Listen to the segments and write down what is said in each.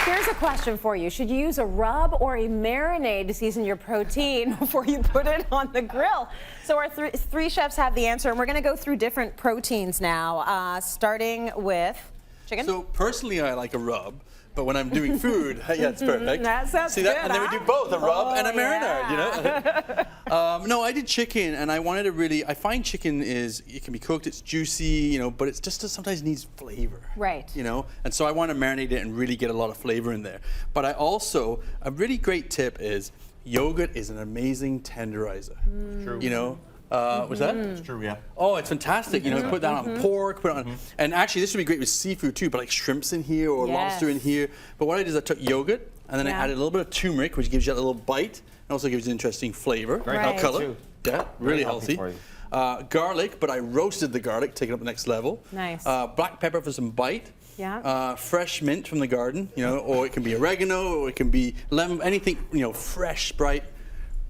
Here's a question for you. Should you use a rub or a marinade to season your protein before you put it on the grill? So our three chefs have the answer, and we're going to go through different proteins now, starting with chicken. So personally, I like a rub. But when I'm doing food, yeah, it's perfect. That sounds See that? good, And then we do both, a rub and a marinade, you yeah. know? No, I did chicken, and I wanted to really, I find chicken is, it can be cooked, it's juicy, you know, but it's just sometimes needs flavor. Right. You know? And so I want to marinate it and really get a lot of flavor in there. But I also, a really great tip is, yogurt is an amazing tenderizer. True. You know? Was that? It's true, yeah. Oh, it's fantastic. You know, put that on pork, put it on, and actually this would be great with seafood too, but like shrimps in here or lobster in here. But what I did is I took yogurt and then I added a little bit of turmeric, which gives you a little bite and also gives you interesting flavor, color. Too. Yeah, really healthy. For you. Garlic, but I roasted the garlic, taking it up the next level. Nice. Black pepper for some bite. Yeah. Fresh mint from the garden, you know, or it can be oregano, or it can be lemon, anything, you know, fresh, bright.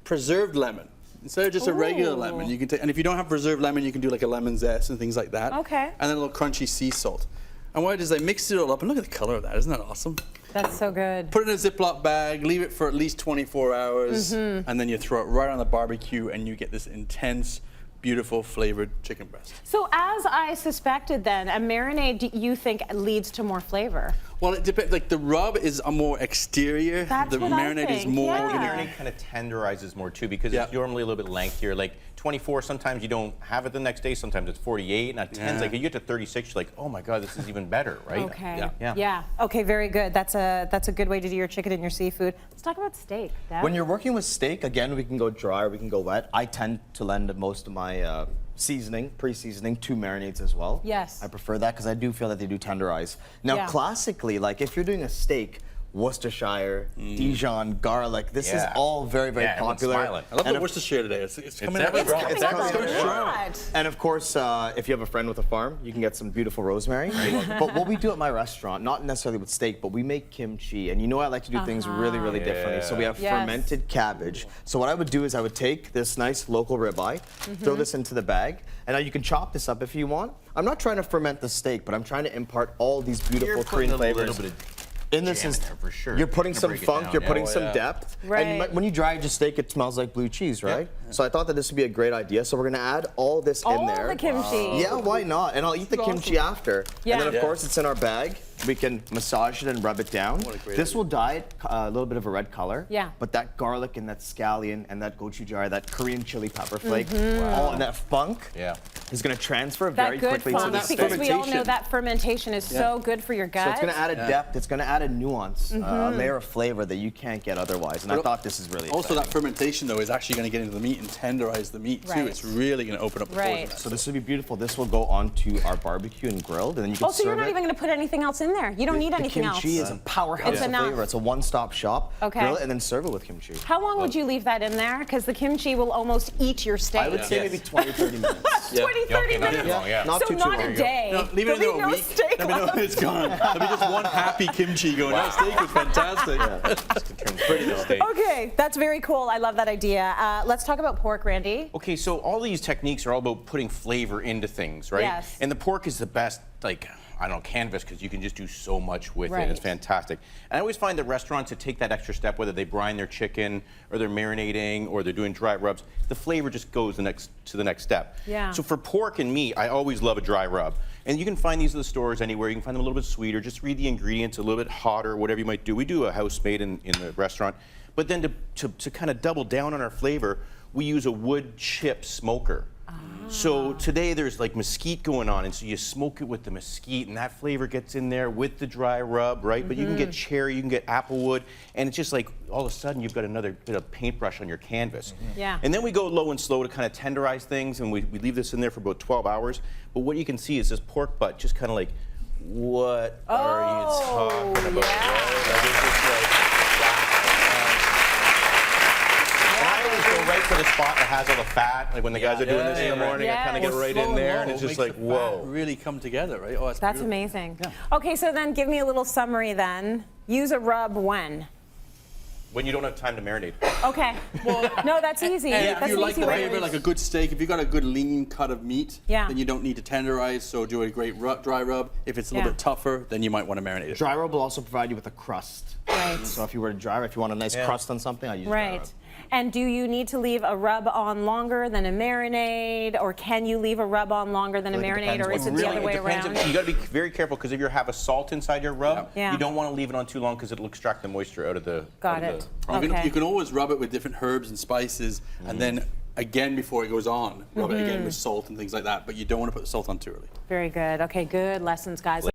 Preserved lemon. Instead of just a regular lemon, you can take, and if you don't have preserved lemon, you can do like a lemon zest and things like that. Okay. And then a little crunchy sea salt. And what I did is I mixed it all up, and look at the color of that. Isn't that awesome? That's so good. Put it in a Ziploc bag, leave it for at least 24 hours, and then you throw it right on the barbecue, and you get this intense, beautiful flavored chicken breast. So as I suspected then, a marinade you think leads to more flavor? Well, it depends. Like the rub is a more exterior. That's the what I marinade is think, more. yeah. The marinade kind of tenderizes more too because it's normally a little bit lengthier. Like 24, sometimes you don't have it the next day. Sometimes it's 48, and at 10, like you get to 36, you're like, oh my God, this is even better, right? Okay. Yeah. Okay, very good. That's a good way to do your chicken and your seafood. Let's talk about steak, Dev. When you're working with steak, again, we can go dry or we can go wet. I tend to lend most of my seasoning, pre-seasoning to marinades as well. Yes. I prefer that because I do feel that they do tenderize. Now, classically, like if you're doing a steak, Worcestershire, Dijon, garlic, this is all very, very popular. I love the Worcestershire today. It's coming out It's strong. coming out a lot. And of course, if you have a friend with a farm, you can get some beautiful rosemary. But what we do at my restaurant, not necessarily with steak, but we make kimchi. And you know I like to do things really, really differently. So we have fermented cabbage. So what I would do is I would take this nice local ribeye, throw this into the bag, and now you can chop this up if you want. I'm not trying to ferment the steak, but I'm trying to impart all these beautiful Korean flavors. In this is for sure. You're putting some funk, you're putting some depth, and when you dry your steak, it smells like blue cheese, right? So I thought that this would be a great idea. So we're gonna add all this in there. All the kimchi. Yeah, why not? And I'll eat the kimchi after. And then of course it's in our bag. We can massage it and rub it down. This will dye it a little bit of a red color. Yeah. But that garlic and that scallion and that gochujang, that Korean chili pepper flake, all and that funk is going to transfer very quickly to the steak. Because we all know that fermentation is so good for your gut. So it's going to add a depth, it's going to add a nuance, a layer of flavor that you can't get otherwise. And I thought this is really Also, exciting. that fermentation, though, is actually going to get into the meat and tenderize the meat, too. It's really going to open up the pores. So this will be beautiful. This will go onto our barbecue and grilled, and then you can so you're not even going to put anything else in there? You don't need anything else? Kimchi is a powerhouse of flavor. It's a one-stop shop. Grill it and then serve it with kimchi. How long would you leave that in there? Because the kimchi will almost eat your steak. I would say maybe 20, 30 minutes. 20, 30 minutes? Not so too not long. a day. No, leave it in there a week. Steak it's gone. There'll be just one happy kimchi going, that steak was fantastic. Okay, that's very cool. I love that idea. Let's talk about pork, Randy. Okay, so all these techniques are all about putting flavor into things, right? Yes. And the pork is the best, like, I don't know, canvas, because you can just do so much with it. It's fantastic. And I always find that restaurants that take that extra step, whether they brine their chicken or they're marinating or they're doing dry rubs, the flavor just goes to the next step. Yeah. So for pork and meat, I always love a dry rub. And you can find these at the stores anywhere. You can find them a little bit sweeter. Just read the ingredients, a little bit hotter, whatever you might do. We do a house-made in the restaurant. But then to kind of double down on our flavor, we use a wood chip smoker. So today there's like mesquite going on, and so you smoke it with the mesquite, and that flavor gets in there with the dry rub, right? But you can get cherry, you can get applewood, and it's just like all of a sudden you've got another bit of paintbrush on your canvas. And then we go low and slow to kind of tenderize things, and we leave this in there for about 12 hours. But what you can see is this pork butt just kind of like, what are you talking about? Right for the spot that has all the fat, like when the guys are doing this in the morning, I kind of get right in there, and it's just like, whoa. Really come together, right? Oh, that's amazing. Okay, so then give me a little summary then. Use a rub when? When you don't have time to marinate. Okay. No, that's easy. And That's if you an like easy the way. flavor, like a good steak, if you've got a good lean cut of meat, Yeah. then you don't need to tenderize, so do a great dry rub. If it's a little Yeah. bit tougher, then you might want to marinate it. Dry rub will also provide you with a crust. Right. So if you were to dry rub, if you want a nice crust on something, I use dry rub. Right. And do you need to leave a rub on longer than a marinade, or can you leave a rub on longer than a Like it marinade, depends or is what- it the other way depends. around? You got to be very careful because if you have a salt inside your rub, Yeah. you don't want to leave it on too long because it'll extract the moisture out of the. Got out of it. the- You can- Okay. You can always rub it with different herbs and spices, and then again before it goes on, rub it again with salt and things like that. But you don't want to put the salt on too early. Very good. Okay, good lessons, guys.